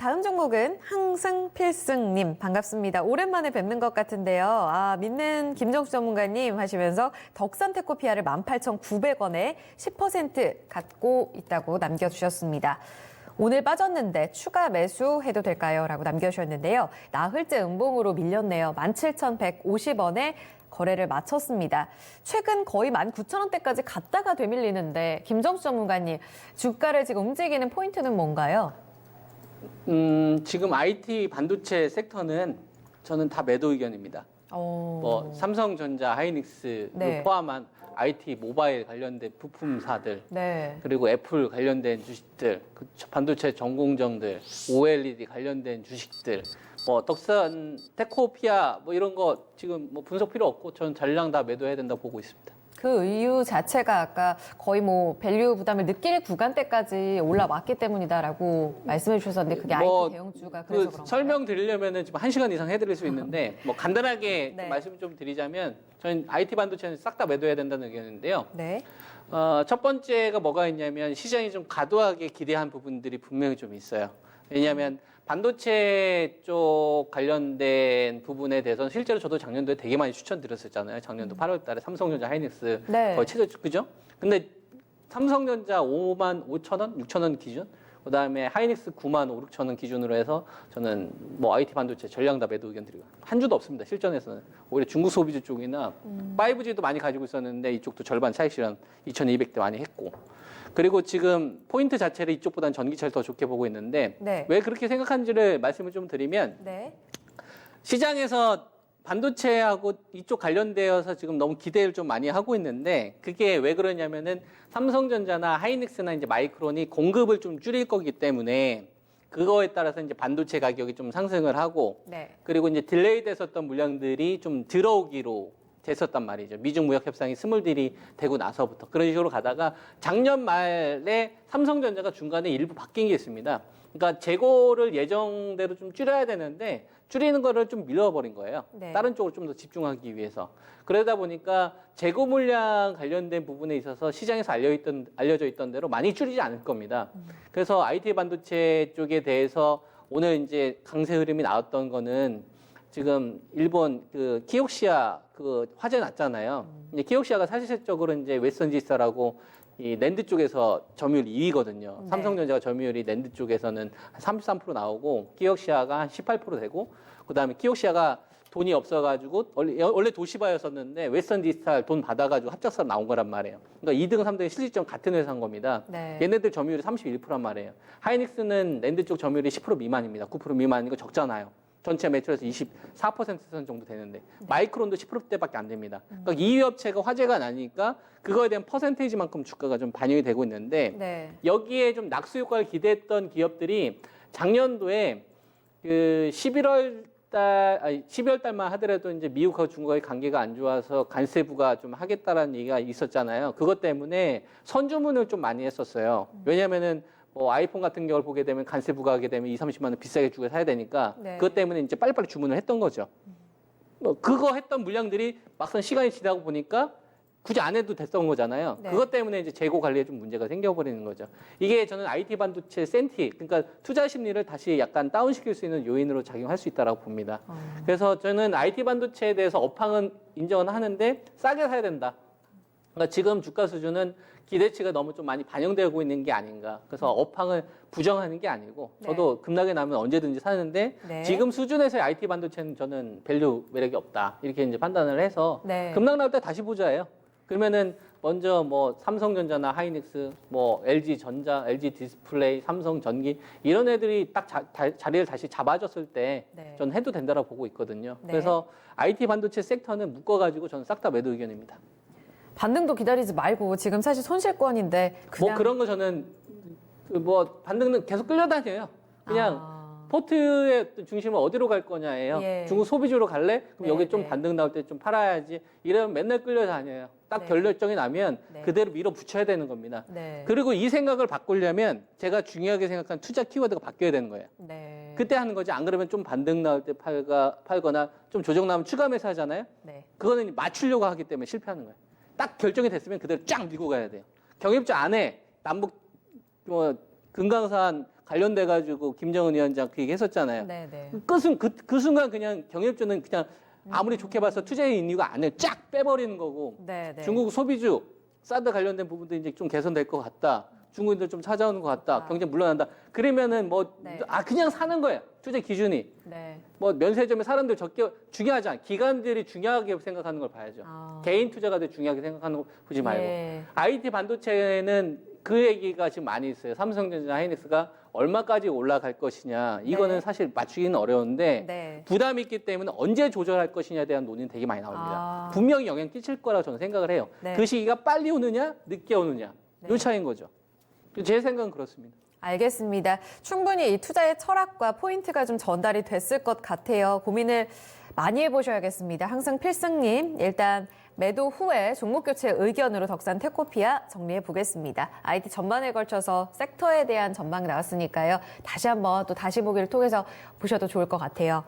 다음 종목은 항승 필승님 반갑습니다. 오랜만에 뵙는 것 같은데요. 믿는 김정수 전문가님 하시면서 덕산 테코피아를 18,900원에 10% 갖고 있다고 남겨주셨습니다. 오늘 빠졌는데 추가 매수해도 될까요? 라고 남겨주셨는데요. 나흘째 음봉으로 밀렸네요. 17,150원에 거래를 마쳤습니다. 최근 거의 19,000원대까지 갔다가 되밀리는데 김정수 전문가님, 주가를 지금 움직이는 포인트는 뭔가요? 지금 IT 반도체 섹터는 저는 다 매도 의견입니다. 뭐 삼성전자, 하이닉스를 네. 포함한 IT 모바일 관련된 부품사들, 네. 그리고 애플 관련된 주식들, 반도체 전공정들, OLED 관련된 주식들, 뭐 덕산, 테코피아 뭐 이런 거 지금 뭐 분석 필요 없고 저는 전량 다 매도해야 된다고 보고 있습니다. 그 이유 자체가 아까 거의 뭐 밸류 부담을 느낄 구간대까지 올라왔기 때문이다라고 말씀해 주셨었는데 그게 뭐 IT 대형주가 그래서 그런가요? 설명드리려면 지금 1시간 이상 해드릴 수 있는데 뭐 간단하게 네. 말씀 좀 드리자면 저는 IT 반도체는 싹 다 매도해야 된다는 의견인데요. 네. 첫 번째가 뭐가 있냐면 시장이 좀 과도하게 기대한 부분들이 분명히 좀 있어요. 왜냐하면 반도체 쪽 관련된 부분에 대해서는 실제로 저도 작년도에 되게 많이 추천드렸었잖아요. 작년도 8월 달에 삼성전자, 하이닉스 네. 거의 최저, 그죠? 근데 삼성전자 5만 5천 원, 6천 원 기준, 그 다음에 하이닉스 9만 5, 6천 원 기준으로 해서 저는 뭐 IT 반도체 전량 다 매도 의견 드리고 한 주도 없습니다. 실전에서는 오히려 중국 소비주 쪽이나 5G도 많이 가지고 있었는데 이쪽도 절반 차익 실현 2,200대 많이 했고, 그리고 지금 포인트 자체를 이쪽보다는 전기차를 더 좋게 보고 있는데 네. 왜 그렇게 생각하는지를 말씀을 좀 드리면 네. 시장에서 반도체하고 이쪽 관련되어서 지금 너무 기대를 좀 많이 하고 있는데 그게 왜 그러냐면은 삼성전자나 하이닉스나 이제 마이크론이 공급을 좀 줄일 거기 때문에 그거에 따라서 이제 반도체 가격이 좀 상승을 하고 네. 그리고 이제 딜레이 됐었던 물량들이 좀 들어오기로 됐었단 말이죠. 미중 무역 협상이 스물딜이 되고 나서부터 그런 식으로 가다가 작년 말에 삼성전자가 중간에 일부 바뀐 게 있습니다. 그러니까 재고를 예정대로 좀 줄여야 되는데 줄이는 거를 좀 밀어버린 거예요. 네. 다른 쪽으로 좀 더 집중하기 위해서. 그러다 보니까 재고 물량 관련된 부분에 있어서 시장에서 알려져 있던 대로 많이 줄이지 않을 겁니다. 그래서 IT 반도체 쪽에 대해서 오늘 이제 강세 흐름이 나왔던 거는 지금 일본 그 키옥시아 그 화재 났잖아요. 이제 키옥시아가 사실적으로 이제 웨스턴지스타라고 이 낸드 쪽에서 점유율 2위거든요. 네. 삼성전자가 점유율이 낸드 쪽에서는 한 33% 나오고 키옥시아가 한 18% 되고 그다음에 키옥시아가 돈이 없어가지고 원래 도시바였었는데 웨스턴디지털 돈 받아가지고 합작사로 나온 거란 말이에요. 그러니까 2등, 3등이 실질적 같은 회사인 겁니다. 네. 얘네들 점유율이 31%란 말이에요. 하이닉스는 낸드 쪽 점유율이 10% 미만입니다. 9% 미만이고 적잖아요. 전체 매출에서 24% 정도 되는데 마이크론도 10%대밖에 안 됩니다. 그러니까 2위 업체가 화제가 나니까 그거에 대한 퍼센테이지만큼 주가가 좀 반영이 되고 있는데 네. 여기에 좀 낙수 효과를 기대했던 기업들이 작년도에 그 12월 달만 하더라도 이제 미국하고 중국의 관계가 안 좋아서 관세부가 좀 하겠다라는 얘기가 있었잖아요. 그것 때문에 선주문을 좀 많이 했었어요. 왜냐면은 뭐 아이폰 같은 경우를 보게 되면 관세 부과하게 되면 20-30만 원 비싸게 주고 사야 되니까 네. 그것 때문에 이제 빨리빨리 주문을 했던 거죠. 뭐 그거 했던 물량들이 막상 시간이 지나고 보니까 굳이 안 해도 됐던 거잖아요. 네. 그것 때문에 이제 재고 관리에 좀 문제가 생겨버리는 거죠. 이게 저는 IT 반도체 센티, 그러니까 투자 심리를 다시 약간 다운시킬 수 있는 요인으로 작용할 수 있다고 봅니다. 그래서 저는 IT 반도체에 대해서 업황은 인정은 하는데 싸게 사야 된다. 그러니까 지금 주가 수준은 기대치가 너무 좀 많이 반영되고 있는 게 아닌가. 그래서 업황을 부정하는 게 아니고 저도 급락이 나면 언제든지 사는데 네. 지금 수준에서의 IT 반도체는 저는 밸류 매력이 없다. 이렇게 이제 판단을 해서 네. 급락 나올 때 다시 보자예요. 그러면은 먼저 뭐 삼성전자나 하이닉스, 뭐 LG 전자, LG 디스플레이, 삼성 전기 이런 애들이 딱 자리를 다시 잡아줬을 때 네. 저는 해도 된다라고 보고 있거든요. 네. 그래서 IT 반도체 섹터는 묶어가지고 저는 싹 다 매도 의견입니다. 반등도 기다리지 말고 지금 사실 손실권인데 그냥 뭐 그런 거 저는 뭐 반등은 계속 끌려다녀요. 그냥 포트의 중심은 어디로 갈 거냐예요. 예. 중국 소비주로 갈래? 그럼 네, 여기 좀 네. 반등 나올 때 좀 팔아야지. 이러면 맨날 끌려다녀요. 딱 네. 결정이 나면 네. 그대로 밀어붙여야 되는 겁니다. 네. 그리고 이 생각을 바꾸려면 제가 중요하게 생각한 투자 키워드가 바뀌어야 되는 거예요. 네. 그때 하는 거지. 안 그러면 좀 반등 나올 때 팔거나 좀 조정 나오면 추가 매수 하잖아요. 네. 그거는 맞추려고 하기 때문에 실패하는 거예요. 딱 결정이 됐으면 그대로 쫙 밀고 가야 돼요. 경입자 안에 남북 뭐 금강산 관련돼 가지고 김정은 위원장 그 얘기 했었잖아요. 네네. 그 순간 그냥 경협주는 그냥 아무리 좋게 봐서 투자의 인류가 안을 쫙 빼버리는 거고 네네. 중국 소비주 사드 관련된 부분도 이제 좀 개선될 것 같다. 중국인들 좀 찾아오는 것 같다. 아. 경제 물러난다. 그러면은 뭐 네. 그냥 사는 거예요. 투자 기준이. 네. 뭐 면세점에 사람들 적게 중요하지 않아. 기관들이 중요하게 생각하는 걸 봐야죠. 아. 개인 투자가 더 중요하게 생각하는 거 보지 말고. 예. IT 반도체는 그 얘기가 지금 많이 있어요. 삼성전자, 하이닉스가 얼마까지 올라갈 것이냐. 이거는 네. 사실 맞추기는 어려운데 네. 부담이 있기 때문에 언제 조절할 것이냐에 대한 논의는 되게 많이 나옵니다. 아. 분명히 영향 끼칠 거라고 저는 생각을 해요. 네. 그 시기가 빨리 오느냐, 늦게 오느냐. 네. 요 차이인 거죠. 제 생각은 그렇습니다. 알겠습니다. 충분히 이 투자의 철학과 포인트가 좀 전달이 됐을 것 같아요. 고민을 많이 해보셔야겠습니다. 항상 필승님, 일단 매도 후에 종목 교체 의견으로 덕산 테코피아 정리해 보겠습니다. IT 전반에 걸쳐서 섹터에 대한 전망이 나왔으니까요. 다시 한번 또 다시 보기를 통해서 보셔도 좋을 것 같아요.